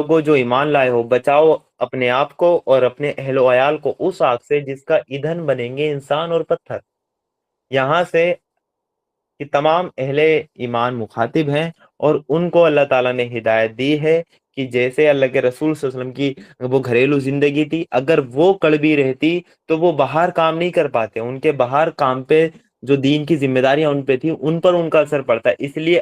لوگوں جو ایمان لائے ہو، بچاؤ اپنے آپ کو اور اپنے اہل و عیال کو اس آگ سے جس کا ایندھن بنیں گے انسان اور پتھر۔ یہاں سے کہ تمام اہل ایمان مخاطب ہیں، اور ان کو اللہ تعالیٰ نے ہدایت دی ہے کہ جیسے اللہ کے رسول صلی اللہ علیہ وسلم کی وہ گھریلو زندگی تھی، اگر وہ کڑوی رہتی تو وہ باہر کام نہیں کر پاتے، ان کے باہر کام پہ جو دین کی ذمہ داریاں ان پہ تھی ان پر ان کا اثر پڑتا ہے، اس لیے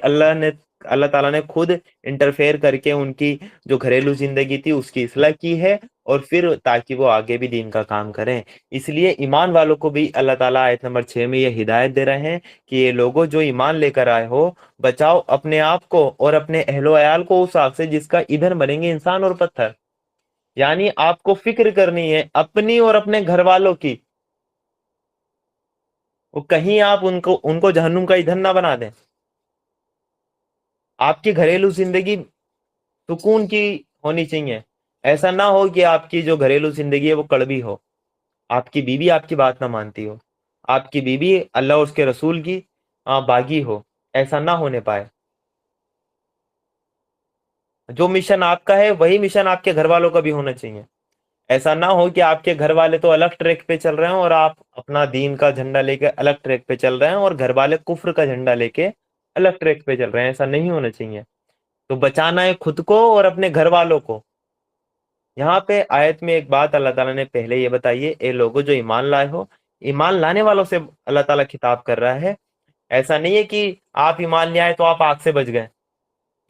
اللہ تعالیٰ نے خود انٹرفیئر کر کے ان کی جو گھریلو زندگی تھی اس کی اصلاح کی ہے، اور پھر تاکہ وہ آگے بھی دین کا کام کریں۔ اس لیے ایمان والوں کو بھی اللہ تعالیٰ آیت نمبر 6 میں یہ ہدایت دے رہے ہیں کہ یہ لوگوں جو ایمان لے کر آئے ہو، بچاؤ اپنے آپ کو اور اپنے اہل و عیال کو اس آگ سے جس کا ایندھن بنیں گے انسان اور پتھر۔ یعنی آپ کو فکر کرنی ہے اپنی اور اپنے گھر والوں کی، وہ کہیں آپ ان کو جہنم کا ایندھن نہ بنا دیں۔ آپ کی گھریلو زندگی سکون کی ہونی چاہیے، ایسا نہ ہو کہ آپ کی جو گھریلو زندگی ہے وہ کڑوی ہو، آپ کی بیوی آپ کی بات نہ مانتی ہو، آپ کی بیوی اللہ اور اس کے رسول کی باغی ہو، ایسا نہ ہونے پائے۔ جو مشن آپ کا ہے وہی مشن آپ کے گھر والوں کا بھی ہونا چاہیے۔ ایسا نہ ہو کہ آپ کے گھر والے تو الگ ٹریک پہ چل رہے ہیں اور آپ اپنا دین کا جھنڈا لے کے الگ ٹریک پہ چل رہے ہیں، اور گھر والے کفر کا جھنڈا لے کے الگ ٹریک پہ چل رہے ہیں، ایسا نہیں ہونا چاہیے۔ تو بچانا ہے خود کو اور اپنے گھر والوں کو۔ یہاں پہ آیت میں ایک بات اللہ تعالیٰ نے پہلے یہ بتائی ہے، اے لوگوں جو ایمان لائے ہو، ایمان لانے والوں سے اللہ تعالیٰ خطاب کر رہا ہے۔ ایسا نہیں ہے کہ آپ ایمان لے آئے تو آپ آگ سے بچ گئے،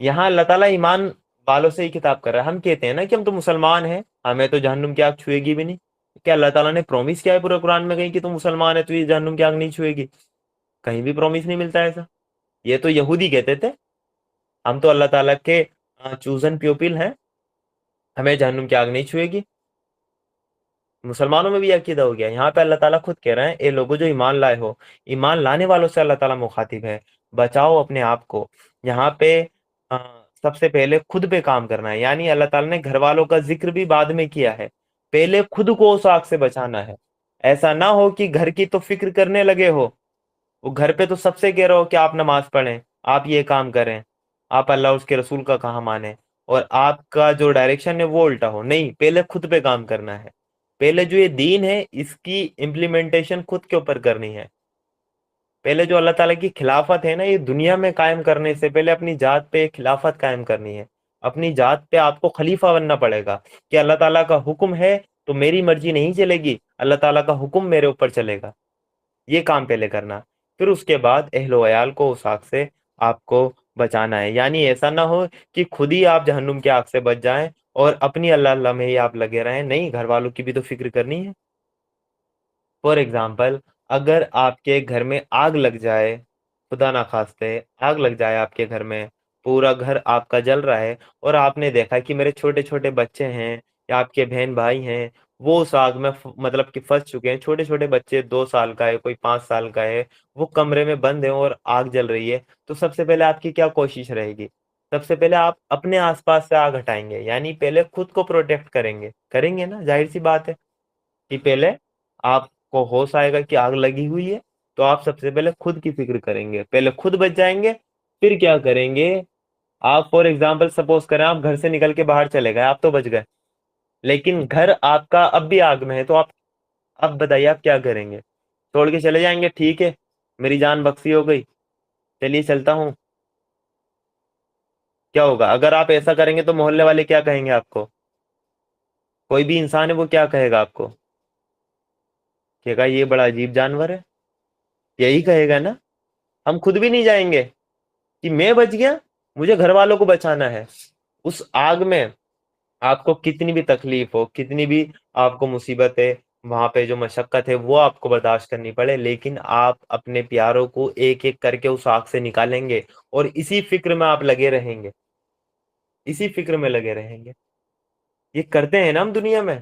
یہاں اللہ تعالیٰ ایمان والوں سے ہی خطاب کر رہا ہے۔ ہم کہتے ہیں نا کہ ہم تو مسلمان ہیں، ہمیں تو جہنم کی آگ چھوئے گی بھی نہیں، کیا اللہ تعالیٰ نے پرومس کیا ہے پورے قرآن میں کہیں کہ تم مسلمان ہے تو یہ جہنم کی آگ نہیں چھوئے گی؟ کہیں بھی پرومس نہیں ملتا ایسا۔ یہ تو یہودی کہتے تھے ہم تو اللہ تعالیٰ کے چوزن پیوپل ہیں، ہمیں جہنم کی آگ نہیں چھوئے گی۔ مسلمانوں میں بھی یہ عقیدہ ہو گیا۔ یہاں پہ اللہ تعالیٰ خود کہہ رہے ہیں، اے لوگوں جو ایمان لائے ہو، ایمان لانے والوں سے اللہ تعالیٰ مخاطب ہے، بچاؤ اپنے آپ کو۔ یہاں پہ سب سے پہلے خود پہ کام کرنا ہے، یعنی اللہ تعالیٰ نے گھر والوں کا ذکر بھی بعد میں کیا ہے، پہلے خود کو اس آگ سے بچانا ہے۔ ایسا نہ ہو کہ گھر کی تو فکر کرنے لگے ہو، وہ گھر پہ تو سب سے کہہ رہا ہو کہ آپ نماز پڑھیں، آپ یہ کام کریں، آپ اللہ اور اس کے رسول کا کہا مانیں، اور آپ کا جو ڈائریکشن ہے وہ الٹا ہو۔ نہیں، پہلے خود پہ کام کرنا ہے، پہلے جو یہ دین ہے اس کی امپلیمنٹیشن خود کے اوپر کرنی ہے۔ پہلے جو اللہ تعالیٰ کی خلافت ہے نا، یہ دنیا میں قائم کرنے سے پہلے اپنی ذات پہ خلافت قائم کرنی ہے۔ اپنی ذات پہ آپ کو خلیفہ بننا پڑے گا کہ اللہ تعالیٰ کا حکم ہے تو میری مرضی نہیں چلے گی، اللہ تعالیٰ کا حکم میرے اوپر چلے گا۔ یہ کام پہلے کرنا، پھر اس کے بعد اہل و عیال کو اس آگ سے آپ کو بچانا ہے۔ یعنی ایسا نہ ہو کہ خود ہی آپ جہنم کی آگ سے بچ جائیں اور اپنی اللہ اللہ میں ہی آپ لگے رہیں، نہیں، گھر والوں کی بھی تو فکر کرنی ہے۔ فور ایگزامپل، اگر آپ کے گھر میں آگ لگ جائے، خدا نخواستہ آگ لگ جائے آپ کے گھر میں، پورا گھر آپ کا جل رہا ہے، اور آپ نے دیکھا کہ میرے چھوٹے چھوٹے بچے ہیں یا آپ کے بہن بھائی ہیں وہ اس آگ میں مطلب کہ پھنس چکے ہیں، چھوٹے چھوٹے بچے، 2 سال کا ہے، کوئی 5 سال کا ہے، وہ کمرے میں بند ہیں اور آگ جل رہی ہے، تو سب سے پہلے آپ کی کیا کوشش رہے گی؟ سب سے پہلے آپ اپنے آس پاس سے آگ ہٹائیں گے، یعنی پہلے خود کو پروٹیکٹ کریں گے نا، ظاہر سی بات ہے کہ پہلے آپ کو ہوش آئے گا کہ آگ لگی ہوئی ہے تو آپ سب سے پہلے خود کی فکر کریں گے، پہلے خود بچ جائیں گے، پھر کیا کریں گے؟ آپ فور ایگزامپل سپوز کریں آپ گھر سے نکل کے باہر چلے گئے، آپ تو بچ گئے، لیکن گھر آپ کا اب بھی آگ میں ہے، تو آپ اب بتائیے آپ کیا کریں گے؟ چھوڑ کے چلے جائیں گے، ٹھیک ہے میری جان بخشی ہو گئی، چلیے چلتا ہوں؟ کیا ہوگا اگر آپ ایسا کریں گے؟ تو محلے والے کیا کہیں گے آپ کو؟ کوئی بھی انسان ہے وہ کیا کہے گا آپ کو؟ کہ گا یہ بڑا عجیب جانور ہے، یہی کہے گا نا۔ ہم خود بھی نہیں جائیں گے کہ میں بچ گیا، مجھے گھر والوں کو بچانا ہے۔ اس آگ میں آپ کو کتنی بھی تکلیف ہو، کتنی بھی آپ کو مصیبت ہے، وہاں پہ جو مشقت ہے وہ آپ کو برداشت کرنی پڑے، لیکن آپ اپنے پیاروں کو ایک ایک کر کے اس آگ سے نکالیں گے، اور اسی فکر میں آپ لگے رہیں گے، اسی فکر میں لگے رہیں گے۔ یہ کرتے ہیں نا ہم دنیا میں۔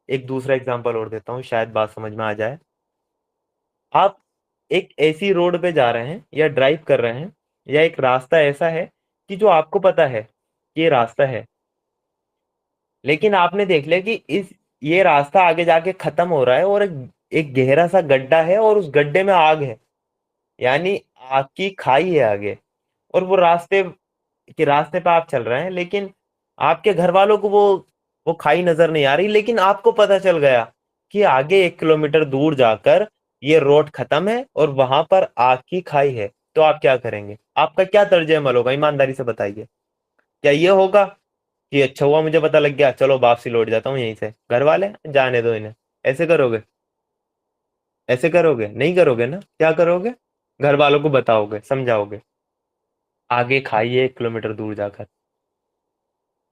ایک دوسرا اگزامپل اور دیتا ہوں، شاید بات سمجھ میں آ جائے۔ آپ ایک ایسی روڈ پہ جا رہے ہیں یا ڈرائیو کر رہے ہیں، یا ایک راستہ ایسا ہے کہ جو آپ کو پتا ہے کہ یہ راستہ ہے، لیکن آپ نے دیکھ لیا کہ یہ راستہ آگے جا کے ختم ہو رہا ہے، اور ایک گہرا سا گڈھا ہے، اور اس گڈھے میں آگ ہے، یعنی آگ کی کھائی ہے آگے، اور وہ راستے कि रास्ते पे आप चल रहे हैं, लेकिन आपके घर वालों को वो खाई नजर नहीं आ रही, लेकिन आपको पता चल गया कि आगे 1 किलोमीटर दूर जाकर ये रोड खत्म है और वहां पर आग की खाई है। तो आप क्या करेंगे? आपका क्या तर्ज अमल होगा? ईमानदारी से बताइए। क्या ये होगा कि अच्छा हुआ मुझे पता लग गया, चलो वापसी लौट जाता हूँ यहीं से, घर वाले जाने दो इन्हें? ऐसे करोगे? ऐसे करोगे? नहीं करोगे ना? क्या करोगे? घर वालों को बताओगे, समझाओगे, आगे खाइए 1 किलोमीटर दूर जाकर,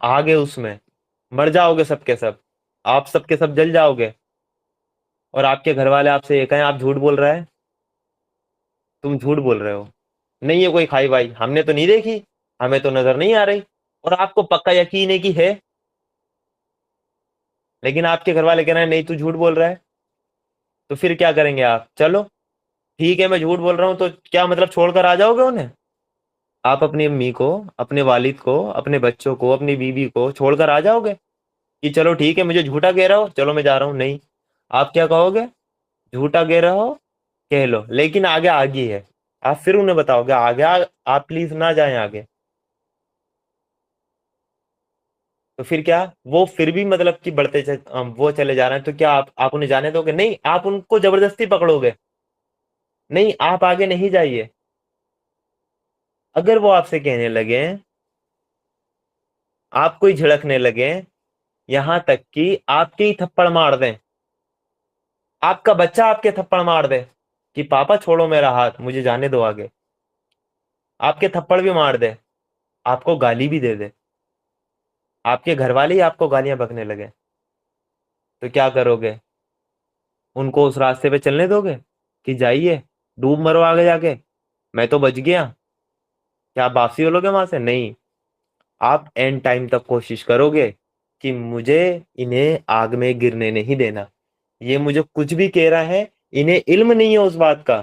आगे उसमें मर जाओगे सबके सब, आप सबके सब जल जाओगे, और आपके घर वाले आपसे ये कहें आप झूठ बोल रहा है, तुम झूठ बोल रहे हो, नहीं है कोई खाई भाई, हमने तो नहीं देखी, हमें तो नजर नहीं आ रही, और आपको पक्का यकीन है कि है, लेकिन आपके घर वाले कह रहे हैं नहीं तू झूठ बोल रहा है, तो फिर क्या करेंगे आप? चलो ठीक है मैं झूठ बोल रहा हूं, तो क्या मतलब छोड़कर आ जाओगे उन्हें? आप अपनी अम्मी को, अपने वालिद को, अपने बच्चों को, अपनी बीवी को छोड़कर आ जाओगे कि चलो ठीक है मुझे झूठा कह रहा हो, चलो मैं जा रहा हूँ? नहीं, आप क्या कहोगे? झूठा कह रहा हो कह लो, लेकिन आगे आगे है, आप फिर उन्हें बताओगे आगे आप प्लीज ना जाएं आगे। तो फिर क्या, वो फिर भी मतलब कि वो चले जा रहे हैं, तो क्या आप उन्हें जाने दोगे? नहीं, आप उनको जबरदस्ती पकड़ोगे, नहीं आप आगे नहीं जाइए। अगर वो आपसे कहने लगे, आपको ही झिड़कने लगे, यहां तक कि आपके ही थप्पड़ मार दें, आपका बच्चा आपके थप्पड़ मार दे कि पापा छोड़ो मेरा हाथ मुझे जाने दो आगे, आपके थप्पड़ भी मार दे, आपको गाली भी दे दे, आपके घर वाले ही आपको गालियां बकने लगे, तो क्या करोगे? उनको उस रास्ते पे चलने दोगे कि जाइए डूब मरो आगे जाके, मैं तो बच गया? क्या आप वापसी हो लोगे वहां से? नहीं, आप एंड टाइम तक कोशिश करोगे कि मुझे इन्हें आग में गिरने नहीं देना, ये मुझे कुछ भी कह रहा है, इन्हें इल्म नहीं है उस बात का,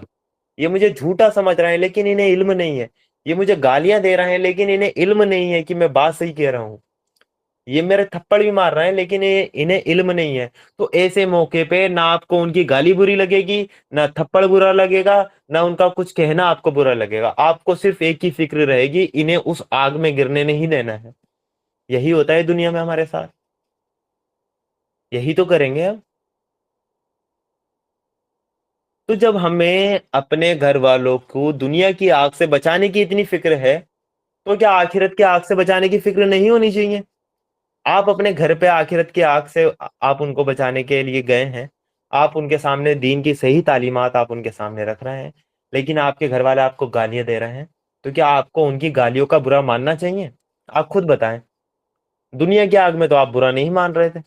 ये मुझे झूठा समझ रहे हैं लेकिन इन्हें इल्म नहीं है, ये मुझे गालियां दे रहे हैं लेकिन इन्हें इल्म नहीं है कि मैं बात सही कह रहा हूँ, ये मेरे थप्पड़ भी मार रहे हैं लेकिन इन्हें इल्म नहीं है। तो ऐसे मौके पे ना आपको उनकी गाली बुरी लगेगी, ना थप्पड़ बुरा लगेगा, ना उनका कुछ कहना आपको बुरा लगेगा, आपको सिर्फ एक ही फिक्र रहेगी, इन्हें उस आग में गिरने नहीं देना है। यही होता है दुनिया में हमारे साथ, यही तो करेंगे हम। तो जब हमें अपने घर वालों को दुनिया की आग से बचाने की इतनी फिक्र है, तो क्या आखिरत की आग से बचाने की फिक्र नहीं होनी चाहिए? आप अपने घर पे आखिरत की आग से आप उनको बचाने के लिए गए हैं, आप उनके सामने दीन की सही तालीमात आप उनके सामने रख रहे हैं, लेकिन आपके घर वाले आपको गालियां दे रहे हैं, तो क्या आपको उनकी गालियों का बुरा मानना चाहिए? आप खुद बताएं, दुनिया की आग में तो आप बुरा नहीं मान रहे थे,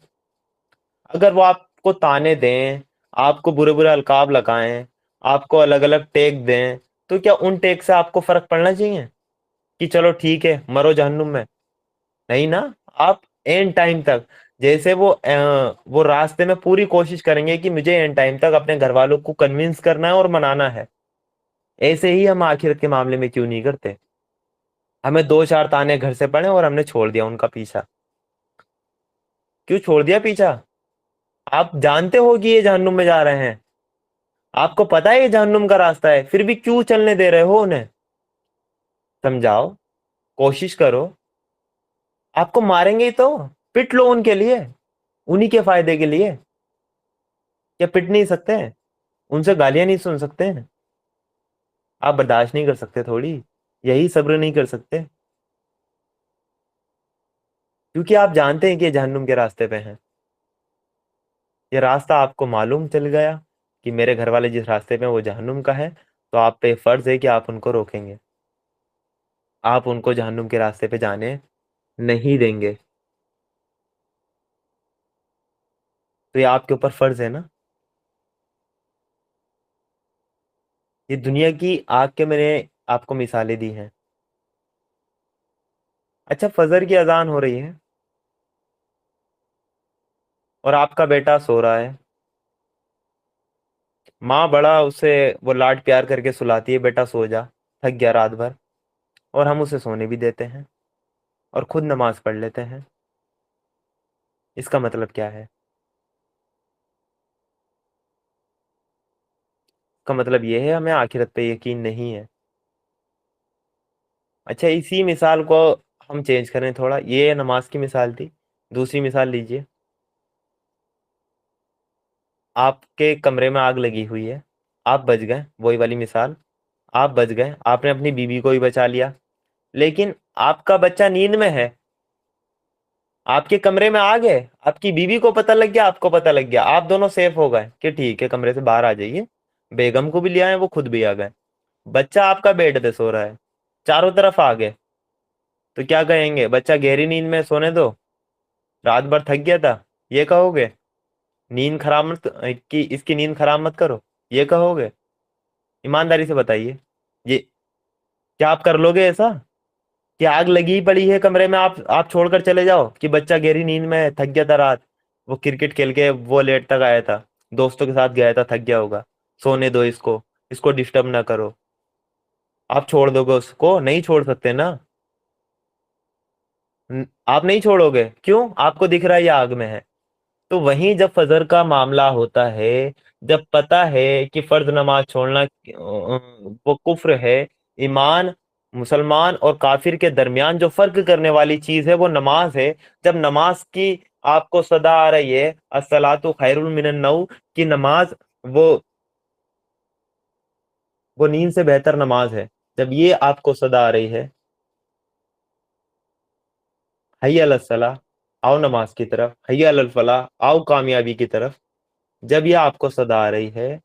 अगर वो आपको ताने दें, आपको बुरे बुरे अलकाब लगाएं, आपको अलग अलग टेक दें, तो क्या उन टेक से आपको फर्क पड़ना चाहिए कि चलो ठीक है मरो जहन्नुम में? नहीं ना, आप एंड टाइम तक, जैसे वो रास्ते में पूरी कोशिश करेंगे कि मुझे एंड टाइम तक अपने घर वालों को कन्विंस करना है और मनाना है, ऐसे ही हम आखिरत के मामले में क्यों नहीं करते? हमें दो चार ताने घर से पड़े और हमने छोड़ दिया उनका पीछा। क्यों छोड़ दिया पीछा? आप जानते हो कि ये जहन्नुम में जा रहे हैं, आपको पता है ये जहन्नुम का रास्ता है, फिर भी क्यों चलने दे रहे हो उन्हें? समझाओ, कोशिश करो, आपको मारेंगे ही तो पिट लो उनके लिए, उन्हीं के फायदे के लिए। क्या पिट नहीं सकते हैं? उनसे गालियां नहीं सुन सकते हैं? आप बर्दाश्त नहीं कर सकते थोड़ी? यही सब्र नहीं कर सकते? क्योंकि आप जानते हैं कि ये जहन्नुम के रास्ते पे हैं, ये रास्ता आपको मालूम चल गया कि मेरे घर वाले जिस रास्ते पे हैं, वो जहन्नुम का है, तो आप पे फर्ज है कि आप उनको रोकेंगे, आप उनको जहन्नुम के रास्ते पे जाने नहीं देंगे। तो ये आपके ऊपर फर्ज है ना। ये दुनिया की आग के मैंने आपको मिसालें दी हैं। अच्छा, फजर की अजान हो रही है और आपका बेटा सो रहा है, माँ बड़ा उसे वो लाड प्यार करके सुलाती है, बेटा सो जा, थक गया रात भर, और हम उसे सोने भी देते हैं और खुद नमाज पढ़ लेते हैं। इसका मतलब क्या है? इसका मतलब ये है हमें आखिरत पे यकीन नहीं है, अच्छा, इसी मिसाल को हम चेंज करें थोड़ा, ये नमाज की मिसाल थी, दूसरी मिसाल लीजिए। आपके कमरे में आग लगी हुई है, आप बच गए, वही वाली मिसाल। आप बच गए, आपने अपनी बीवी को भी बचा लिया, लेकिन आपका बच्चा नींद में है, आपके कमरे में आग है, आपकी बीवी को पता लग गया, आपको पता लग गया, आप दोनों सेफ हो गए कि ठीक है कमरे से बाहर आ जाइए। बेगम को भी लिया है, वो खुद भी आ गए। बच्चा आपका बेड पे सो रहा है, चारों तरफ आग है। तो क्या कहेंगे? बच्चा गहरी नींद में सोने दो, रात भर थक गया था, ये कहोगे? नींद खराब मत कि इसकी नींद खराब मत करो, ये कहोगे? ईमानदारी से बताइए, ये क्या आप कर लोगे ऐसा? कि आग लगी ही पड़ी है कमरे में, आप छोड़कर चले जाओ कि बच्चा गहरी नींद में थक गया था रात, वो क्रिकेट खेल के वो लेट तक आया था, दोस्तों के साथ गया था, थक गया होगा, सोने दो इसको, इसको डिस्टर्ब ना करो। आप छोड़ दोगे उसको? नहीं छोड़ सकते ना। आप नहीं छोड़ोगे, क्यों? आपको दिख रहा है ये आग में है। तो वहीं जब फजर का मामला होता है, जब पता है कि फर्ज नमाज छोड़ना वो कुफ्र है, ईमान, मुसलमान और काफिर के दरमियान जो फर्क करने वाली चीज है वो नमाज है। जब नमाज की आपको सदा आ रही है, अस्सलातु खैरुल मिनन नौ, की नमाज वो वो नींद से बेहतर नमाज है, जब ये आपको सदा आ रही है, हय्या अलस सलाह, आओ नमाज की तरफ, हय्या अलल फलाह, आओ कामयाबी की तरफ, जब ये आपको सदा आ रही है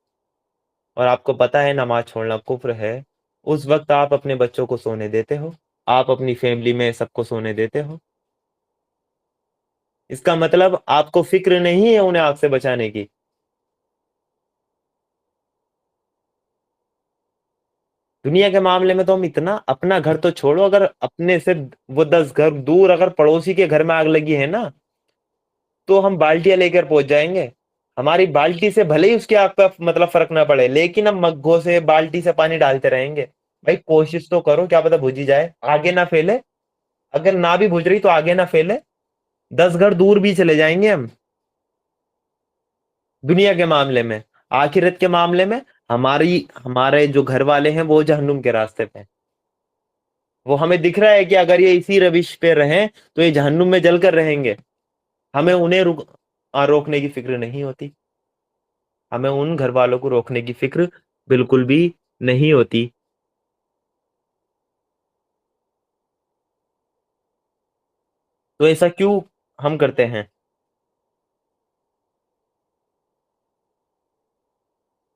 और आपको पता है नमाज छोड़ना कुफ्र है, उस वक्त आप अपने बच्चों को सोने देते हो, आप अपनी फैमिली में सबको सोने देते हो। इसका मतलब आपको फिक्र नहीं है उन्हें आग से बचाने की। दुनिया के मामले में तो हम इतना, अपना घर तो छोड़ो, अगर अपने से वो 10 घर दूर अगर पड़ोसी के घर में आग लगी है ना, तो हम बाल्टियां लेकर पहुंच जाएंगे। हमारी बाल्टी से भले ही उसकी आग पे मतलब फर्क ना पड़े, लेकिन हम मग्गों से बाल्टी से पानी डालते रहेंगे। भाई कोशिश तो करो, क्या पता बुझ ही जाए, आगे ना फैले। अगर ना भी बुझ रही तो आगे ना फैले, 10 घर दूर भी चले जाएंगे हम। दुनिया के मामले में, आखिरत के मामले में, हमारे जो घर वाले हैं वो जहन्नुम के रास्ते पे हैं। वो हमें दिख रहा है कि अगर ये इसी रविश पे रहें तो ये जहन्नुम में जलकर रहेंगे। हमें उन्हें रोकने की फिक्र नहीं होती, हमें उन घर वालों को रोकने की फिक्र बिल्कुल भी नहीं होती। तो ऐसा क्यों हम करते हैं?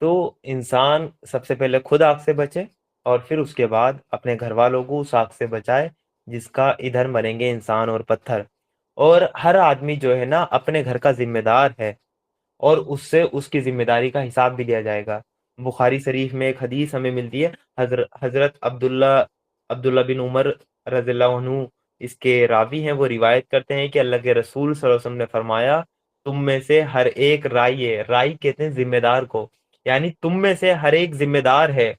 तो इंसान सबसे पहले खुद आग से बचे, और फिर उसके बाद अपने घर वालों को उस आग से बचाए जिसका ईंधन बनेंगे इंसान और पत्थर। और हर आदमी जो है ना अपने घर का जिम्मेदार है, और उससे उसकी जिम्मेदारी का हिसाब भी लिया जाएगा। बुखारी शरीफ में एक हदीस हमें मिलती है, हजरत अब्दुल्ला अब्दुल्ला बिन उमर रज़ियल्लाहु अन्हु इसके रावी हैं, वो रिवायत करते हैं कि अल्लाह के रसूल सल्लल्लाहु अलैहि वसल्लम ने फरमाया, तुम में से हर एक राई है, राई कहते हैं जिम्मेदार को, यानी तुम में से हर एक जिम्मेदार है,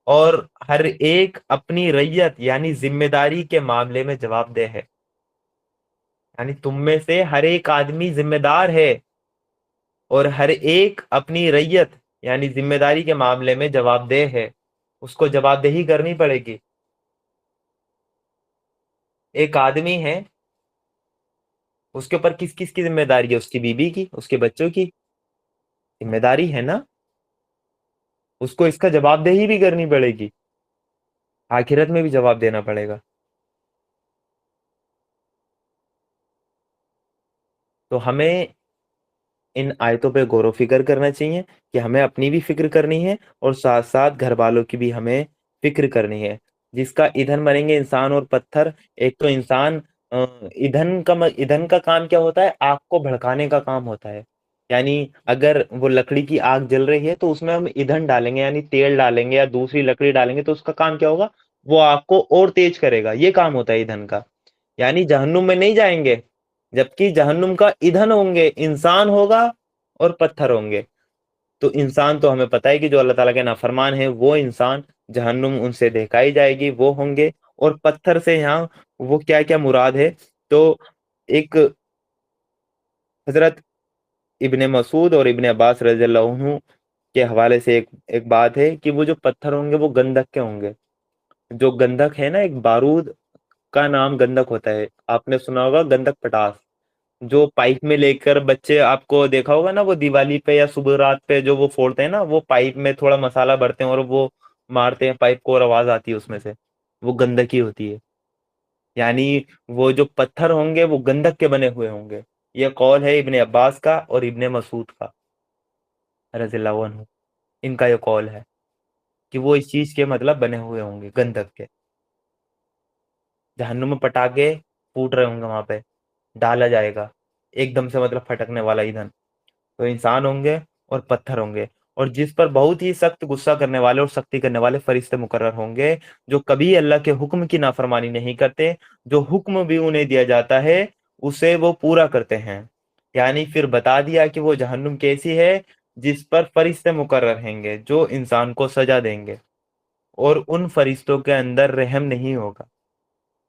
और हर एक अपनी रैयत यानी जिम्मेदारी के मामले में जवाबदेह है। यानी तुम में से हर एक आदमी जिम्मेदार है, और हर एक अपनी रैयत यानी जिम्मेदारी के मामले में जवाबदेह है, उसको जवाबदेही करनी पड़ेगी। एक आदमी है, उसके ऊपर किस किस की जिम्मेदारी है? उसकी बीवी की, उसके बच्चों की जिम्मेदारी है ना, उसको इसका जवाबदेही भी करनी पड़ेगी, आखिरत में भी जवाब देना पड़ेगा। तो हमें इन आयतों पे गौर व फिक्र करना चाहिए कि हमें अपनी भी फिक्र करनी है, और साथ साथ घर वालों की भी हमें फिक्र करनी है। जिसका ईंधन बनेंगे इंसान और पत्थर। एक तो इंसान, ईंधन का काम क्या होता है? आग को भड़काने का काम होता है। यानी अगर वो लकड़ी की आग जल रही है तो उसमें हम ईंधन डालेंगे, यानी तेल डालेंगे या दूसरी लकड़ी डालेंगे, तो उसका काम क्या होगा? वो आग को और तेज करेगा, ये काम होता है ईंधन का। यानी जहन्नुम में नहीं जाएंगे, जबकि जहन्नुम का ईंधन होंगे इंसान होगा और पत्थर होंगे। तो इंसान तो हमें पता है कि जो अल्लाह ताला के नाफरमान है वो इंसान, जहन्नुम उनसे दहकाई जाएगी, वो होंगे। और पत्थर से यहाँ वो क्या क्या मुराद है? तो एक हजरत इब्ने मसूद और इब्ने अब्बास रज़ियल्लाहु अन्हु के हवाले से एक एक बात है कि वो जो पत्थर होंगे वो गंधक के होंगे। जो गंधक है ना, एक बारूद का नाम गंधक होता है, आपने सुना होगा गंधक पटास। जो पाइप में लेकर बच्चे, आपको देखा होगा ना, वो दिवाली पे या सुबह रात पे जो वो फोड़ते हैं ना, वो पाइप में थोड़ा मसाला भरते हैं और वो मारते हैं पाइप को और आवाज आती है उसमें से, वो गंधक ही होती है। यानी वो जो पत्थर होंगे वो गंधक के बने हुए होंगे। ये कौल है इब्ने अब्बास का और इब्ने मसूद का रज़ियल्लाहु अन्हु, इनका ये कौल है कि वो इस चीज के मतलब बने हुए होंगे गंधक के। जहन्नुम में पटाखे फूट रहे होंगे वहां पे, डाला जाएगा एकदम से, मतलब फटकने वाला ईंधन। तो इंसान होंगे और पत्थर होंगे, और जिस पर बहुत ही सख्त गुस्सा करने वाले और सख्ती करने वाले फरिश्ते मुकर्रर होंगे, जो कभी अल्लाह के हुक्म की नाफरमानी नहीं करते, जो हुक्म भी उन्हें दिया जाता है उसे वो पूरा करते हैं। यानी फिर बता दिया कि वो जहन्नुम कैसी है, जिस पर फरिश्ते मुकर्रर होंगे जो इंसान को सजा देंगे, और उन फरिश्तों के अंदर रहम नहीं होगा।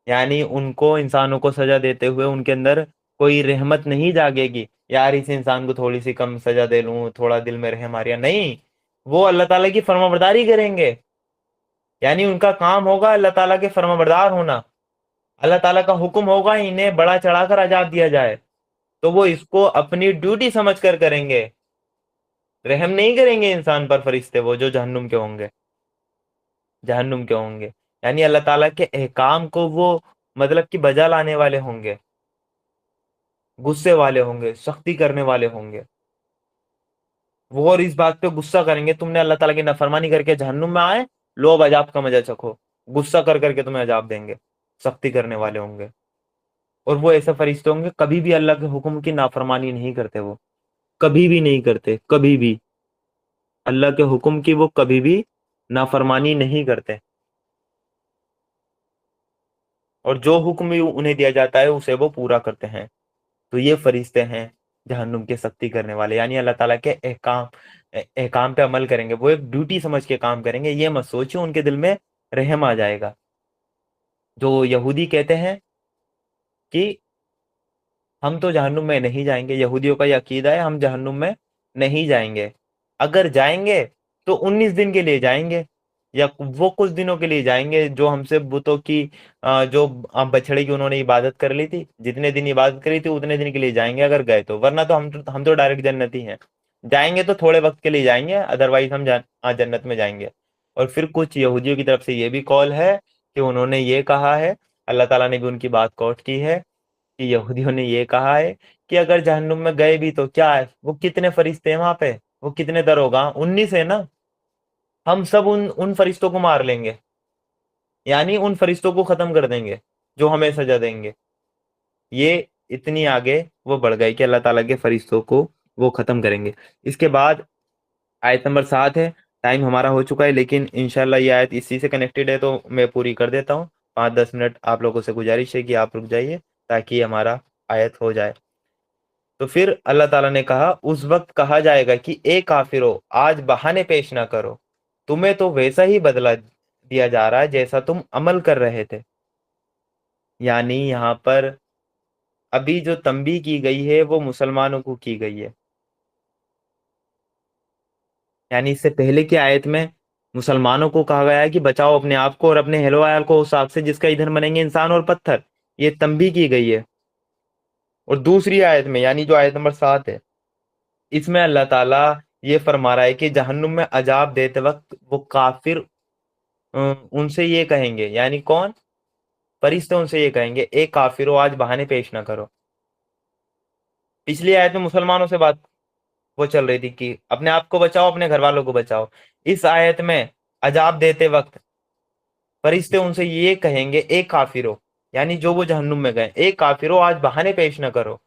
यानी उनको, इंसानों को सजा देते हुए उनके अंदर कोई रहमत नहीं जागेगी, यार इस इंसान को थोड़ी सी कम सजा दे लूं, थोड़ा दिल में रहम आ रहा, नहीं। वो अल्लाह ताला की फर्माबरदारी करेंगे। यानी उनका काम होगा अल्लाह ताला के फर्माबरदार होना। अल्लाह ताला का हुक्म होगा इन्हें बड़ा चढ़ाकर अजाब दिया जाए, तो वो इसको अपनी ड्यूटी समझकर करेंगे। रहम नहीं करेंगे इंसान पर फरिश्ते, वो जो जहन्नुम के होंगे, जहन्नुम के होंगे। यानी अल्लाह ताला के एहकाम को वो मतलब कि बजा लाने वाले होंगे, गुस्से वाले होंगे, सख्ती करने वाले होंगे। वो और इस बात पे गुस्सा करेंगे, तुमने अल्लाह ताला की नाफरमानी करके जहन्नुम में आए, लो अब अजाब का मजा चखो। गुस्सा कर करके तुम्हें अजाब देंगे, सख्ती करने वाले होंगे। और वो ऐसे फरिश्ते होंगे कभी भी अल्लाह के हुक्म की नाफरमानी नहीं करते, वो कभी भी नहीं करते, कभी भी अल्लाह के हुक्म की वो कभी भी नाफरमानी नहीं करते, और जो हुक्म भी उन्हें दिया जाता है उसे वो पूरा करते हैं। तो ये फरिश्ते हैं जहन्नुम के सख्ती करने वाले, यानी अल्लाह ताला के एहकाम पे अमल करेंगे, वो एक ड्यूटी समझ के काम करेंगे। ये मत सोचो उनके दिल में रहम आ जाएगा। जो यहूदी कहते हैं कि हम तो जहन्नुम में नहीं जाएंगे, यहूदियों का ये अकीदा है हम जहन्नुम में नहीं जाएंगे। अगर जाएंगे तो 19 दिन के लिए जाएंगे, या वो कुछ दिनों के लिए जाएंगे जो हमसे बुतों की जो बछड़े की उन्होंने इबादत कर ली थी, जितने दिन इबादत करी थी उतने दिन के लिए जाएंगे अगर गए तो, वरना तो हम तो डायरेक्ट जन्नती हैं। जाएंगे तो थोड़े वक्त के लिए जाएंगे, अदरवाइज हम जन्नत में जाएंगे। और फिर कुछ यहूदियों की तरफ से ये भी कॉल है कि उन्होंने ये कहा है, अल्लाह ताला ने भी उनकी बात कोट की है, कि यहूदियों ने ये कहा है कि अगर जहन्नुम में गए भी तो क्या है, वो कितने फरिश्ते हैं वहां पे, वो कितने दरोगा, 19 है ना, हम सब उन उन फरिश्तों को मार लेंगे। यानी उन फरिश्तों को खत्म कर देंगे जो हमें सजा देंगे। ये इतनी आगे वो बढ़ गए कि अल्लाह ताला के फरिश्तों को वो खत्म करेंगे। इसके बाद आयत नंबर 7 है। टाइम हमारा हो चुका है, लेकिन इंशाल्लाह ये आयत इसी से कनेक्टेड है तो मैं पूरी कर देता हूँ। 5-10 मिनट आप लोगों से गुजारिश है कि आप रुक जाइए ताकि हमारा आयत हो जाए। तो फिर अल्लाह ताला ने कहा, उस वक्त कहा जाएगा कि ए काफिरो, आज बहाने पेश ना करो, तुम्हें तो वैसा ही बदला दिया जा रहा है जैसा तुम अमल कर रहे थे। यानी यहाँ पर अभी जो तंबी की गई है वो मुसलमानों को की गई है। यानी इससे पहले की आयत में मुसलमानों को कहा गया है कि बचाओ अपने आप को और अपने हेलो आयल को उस आग से जिसका ईंधन बनेंगे इंसान और पत्थर। ये तंबी की गई है। और दूसरी आयत में, यानी जो आयत नंबर 7 है, इसमें अल्लाह ताला ये फरमा रहा है कि जहन्नुम में अजाब देते वक्त वो काफिर उनसे ये कहेंगे, यानी कौन, फरिश्ते उनसे ये कहेंगे, ए काफिरो आज बहाने पेश ना करो। पिछली आयत में मुसलमानों से बात वो चल रही थी कि अपने आप को बचाओ, अपने घर वालों को बचाओ। इस आयत में अजाब देते वक्त फरिश्ते उनसे ये कहेंगे, ए काफिरो, यानी जो वो जहन्नुम में गए, ए काफिरो आज बहाने पेश ना करो,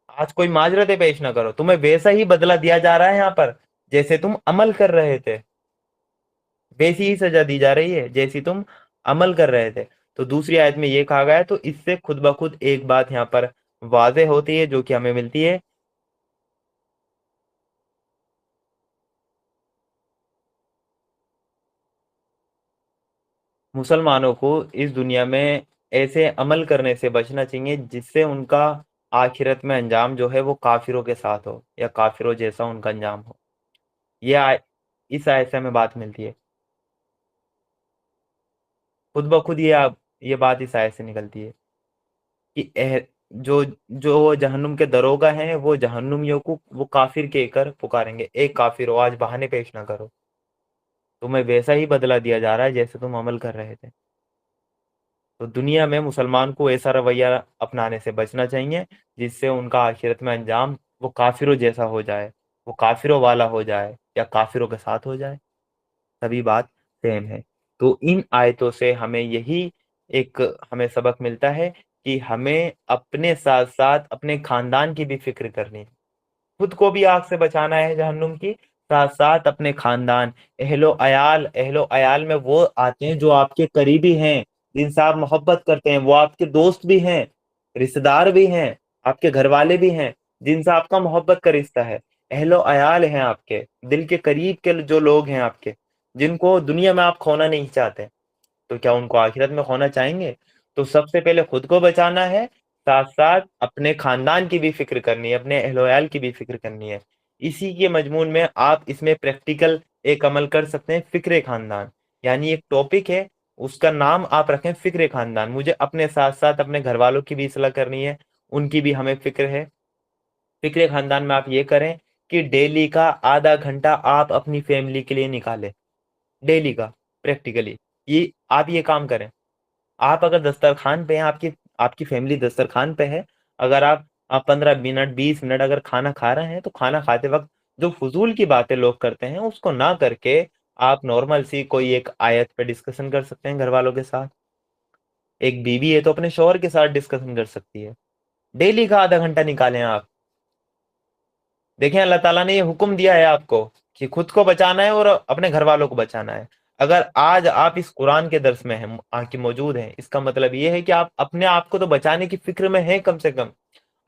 आज कोई माजरतें पेश ना करो, तुम्हें वैसा ही बदला दिया जा रहा है यहाँ पर जैसे तुम अमल कर रहे थे। वैसी ही सजा दी जा रही है जैसी तुम अमल कर रहे थे। तो दूसरी आयत में ये कहा गया है, तो इससे खुद ब खुद एक बात यहाँ पर वाज़ेह होती है जो कि हमें मिलती है। मुसलमानों को इस दुनिया में ऐसे अमल करने से बचना चाहिए जिससे उनका आखिरत में अंजाम जो है वो काफिरों के साथ हो, या काफिरों जैसा उनका अंजाम हो। ये इस आयत से हमें बात मिलती है। खुद ब खुद ये बात इस आयत से निकलती है कि जो जो जहन्नुम के दरोगा हैं वो जहन्नुमियों को वो काफिर कहकर पुकारेंगे, एक काफिर हो, आज बहाने पेश ना करो, तुम्हें वैसा ही बदला दिया जा रहा है जैसे तुम अमल कर रहे थे। तो दुनिया में मुसलमान को ऐसा रवैया अपनाने से बचना चाहिए जिससे उनका आखिरत में अंजाम वो काफिरों जैसा हो जाए, वो काफिरों वाला हो जाए या काफिरों के साथ हो जाए, तभी बात सेम है। तो इन आयतों से हमें यही एक हमें सबक मिलता है कि हमें अपने साथ साथ अपने खानदान की भी फिक्र करनी है, खुद को भी आग से बचाना है जहन्नुम की, साथ साथ अपने खानदान, अहलो अयाल में वो आते हैं जो आपके करीबी हैं, जिनसे आप मोहब्बत करते हैं, वो आपके दोस्त भी हैं, रिश्तेदार भी हैं, आपके घर वाले भी हैं, जिनसे आपका मोहब्बत का रिश्ता है। अहलो अयाल हैं आपके दिल के करीब के जो लोग हैं आपके, जिनको दुनिया में आप खोना नहीं चाहते, तो क्या उनको आखिरत में खोना चाहेंगे? तो सबसे पहले खुद को बचाना है, साथ साथ अपने खानदान की भी फिक्र करनी है, अपने अहलोयाल की भी फिक्र करनी है। इसी के मजमून में आप इसमें प्रैक्टिकल एक अमल कर सकते हैं, फिक्र खानदान, यानी एक टॉपिक है, उसका नाम आप रखें फिक्र खानदान। मुझे अपने साथ साथ अपने घर वालों की भी इस्लाह करनी है, उनकी भी हमें फिक्र है। फिक्र खानदान में आप ये करें कि डेली का आधा घंटा आप अपनी फैमिली के लिए निकालें, डेली का, प्रैक्टिकली ये आप ये काम करें। आप अगर दस्तरखान पे हैं, आपकी आपकी फैमिली दस्तरखान पे है, अगर आप 15 मिनट 20 मिनट अगर खाना खा रहे हैं तो खाना खाते वक्त जो फजूल की बातें लोग करते हैं उसको ना करके आप नॉर्मल सी कोई एक आयत पे डिस्कशन कर सकते हैं घर वालों के साथ। एक बीवी है तो अपने शौहर के साथ डिस्कशन कर सकती है। डेली का आधा घंटा निकालें आप। देखें, अल्लाह ताला ने ये हुक्म दिया है आपको कि खुद को बचाना है और अपने घर वालों को बचाना है। अगर आज आप इस कुरान के दर्स में हैं, आके मौजूद हैं, इसका मतलब ये है कि आप अपने आप को तो बचाने की फिक्र में हैं, कम से कम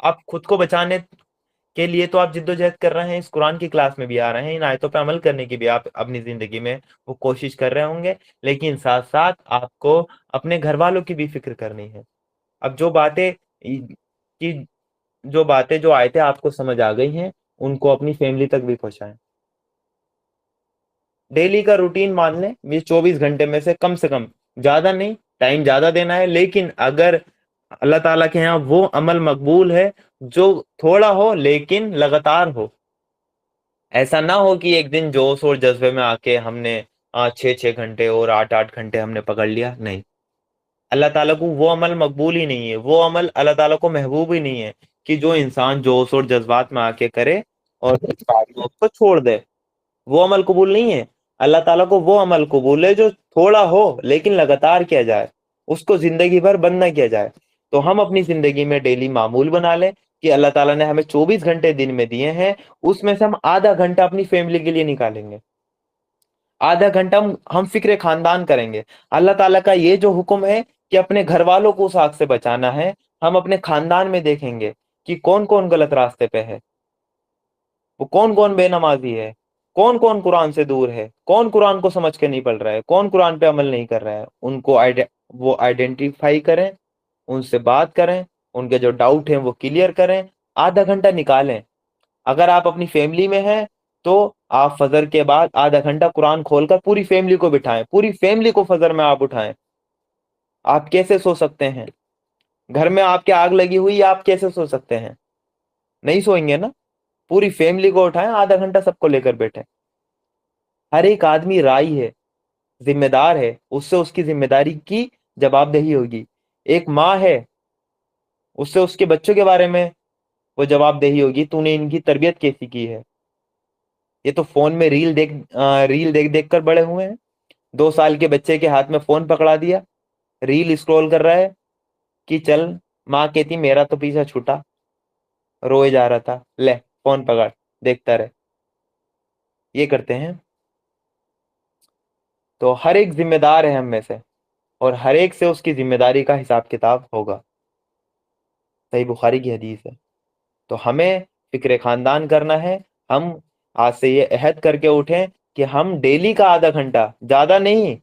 आप खुद को बचाने के लिए तो आप जिद्दोजहद कर रहे हैं, इस कुरान की क्लास में भी आ रहे हैं, इन आयतों पर अमल करने की भी आप अपनी जिंदगी में वो कोशिश कर रहे होंगे, लेकिन साथ साथ आपको अपने घर वालों की भी फिक्र करनी है। अब कि जो आयतें आपको समझ आ गई हैं, उनको अपनी फैमिली तक भी पहुंचाएं। डेली का रूटीन मान लें, ये 24 घंटे में से कम, ज्यादा नहीं, टाइम ज्यादा देना है, लेकिन अगर अल्लाह ताला के यहाँ वो अमल मकबूल है जो थोड़ा हो लेकिन लगातार हो। ऐसा ना हो कि एक दिन जोश और जज्बे में आके हमने 6 6 घंटे और 8 8 घंटे हमने पकड़ लिया, नहीं। अल्लाह ताला को वो अमल मकबूल ही नहीं है, वो अमल अल्लाह ताला को महबूब ही नहीं है कि जो इंसान जोश और जज्बात में आके करे और बाद में उसको छोड़ दे, वो अमल कबूल नहीं है। अल्लाह ताला को वो अमल कबूल है जो थोड़ा हो लेकिन लगातार किया जाए, उसको जिंदगी भर बंद ना किया जाए। तो हम अपनी जिंदगी में डेली मामूल बना लें कि अल्लाह ताला ने हमें 24 घंटे दिन में दिए हैं, उसमें से हम आधा घंटा अपनी फैमिली के लिए निकालेंगे, आधा घंटा हम फिक्र खानदान करेंगे। अल्लाह ताला का ये जो हुक्म है कि अपने घर वालों को उस आग से बचाना है, हम अपने खानदान में देखेंगे कि कौन कौन गलत रास्ते पे है, वो कौन कौन बेनमाजी है, कौन कौन कुरान से दूर है, कौन कुरान को समझ के नहीं पढ़ रहा है, कौन कुरान पे अमल नहीं कर रहा है, वो आइडेंटिफाई करें, उनसे बात करें, उनके जो डाउट हैं वो क्लियर करें, आधा घंटा निकालें। अगर आप अपनी फैमिली में हैं तो आप फजर के बाद आधा घंटा कुरान खोलकर पूरी फैमिली को बिठाएं, पूरी फैमिली को फजर में आप उठाएं। आप कैसे सो सकते हैं? घर में आपके आग लगी हुई, आप कैसे सो सकते हैं? नहीं सोएंगे ना। पूरी फैमिली को उठाएं, आधा घंटा सबको लेकर बैठे। हर एक आदमी राई है, जिम्मेदार है, उससे उसकी जिम्मेदारी की जवाबदेही होगी। एक माँ है, उससे उसके बच्चों के बारे में वो जवाबदेही होगी, तूने इनकी तरबियत कैसी की है। ये तो फोन में रील देख देख कर बड़े हुए हैं। 2 साल के बच्चे के हाथ में फोन पकड़ा दिया, रील स्क्रॉल कर रहा है कि चल, माँ कहती मेरा तो पीछा छूटा, रोए जा रहा था, ले फोन पकड़, देखता रहे। ये करते हैं। तो हर एक जिम्मेदार है हम में से, और हर एक से उसकी जिम्मेदारी का हिसाब किताब होगा। सही बुखारी की हदीस है। तो हमें फिक्र खानदान करना है। हम आज से ये अहद करके उठें कि हम डेली का आधा घंटा, ज्यादा नहीं,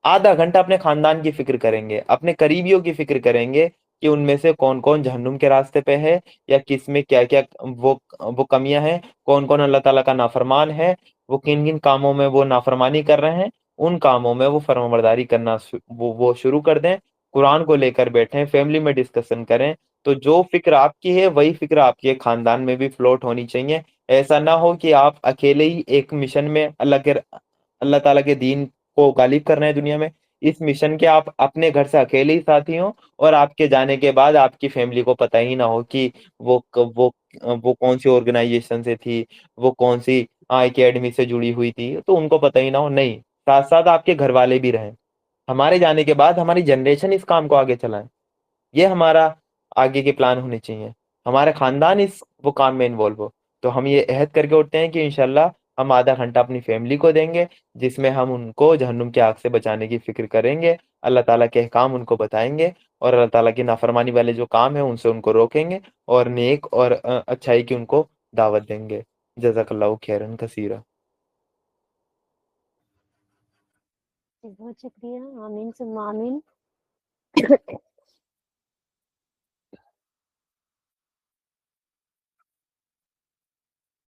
आधा घंटा अपने खानदान की फिक्र करेंगे, अपने करीबियों की फिक्र करेंगे कि उनमें से कौन कौन जहन्नुम के रास्ते पे है, या किस में क्या क्या वो कमियां हैं, कौन कौन अल्लाह ताला का नाफरमान है, वो किन किन कामों में वो नाफरमानी कर रहे हैं। ان کاموں میں وہ فرمانبرداری کرنا وہ شروع کر دیں، قرآن کو لے کر بیٹھیں، فیملی میں ڈسکشن کریں، تو جو فکر آپ کی ہے وہی فکر آپ کے خاندان میں بھی فلوٹ ہونی چاہیے۔ ایسا نہ ہو کہ آپ اکیلے ہی ایک مشن میں اللہ تعالیٰ کے دین کو غالب کر رہے ہیں دنیا میں، اس مشن کے آپ اپنے گھر سے اکیلے ہی ساتھی ہوں، اور آپ کے جانے کے بعد آپ کی فیملی کو پتہ ہی نہ ہو کہ وہ وہ وہ کون سی آرگنائزیشن سے تھی، وہ کون سی اکیڈمی سے جڑی ہوئی تھی، تو ان کو پتہ ہی نہ ہو۔ نہیں، ساتھ ساتھ آپ کے گھر والے بھی رہیں، ہمارے جانے کے بعد ہماری جنریشن اس کام کو آگے چلائیں، یہ ہمارا آگے کے پلان ہونے چاہیے، ہمارے خاندان اس وہ کام میں انوالو ہو۔ تو ہم یہ عہد کر کے اٹھتے ہیں کہ انشاءاللہ ہم آدھا گھنٹہ اپنی فیملی کو دیں گے، جس میں ہم ان کو جہنم کی آگ سے بچانے کی فکر کریں گے، اللہ تعالیٰ کے احکام ان کو بتائیں گے، اور اللہ تعالیٰ کی نافرمانی والے جو کام ہیں ان سے ان کو روکیں گے، اور نیک اور اچھائی کی ان کو دعوت دیں گے۔ جزاک اللہ خیرن کثیرہ۔ بہت شکریہ، آمین ثم آمین۔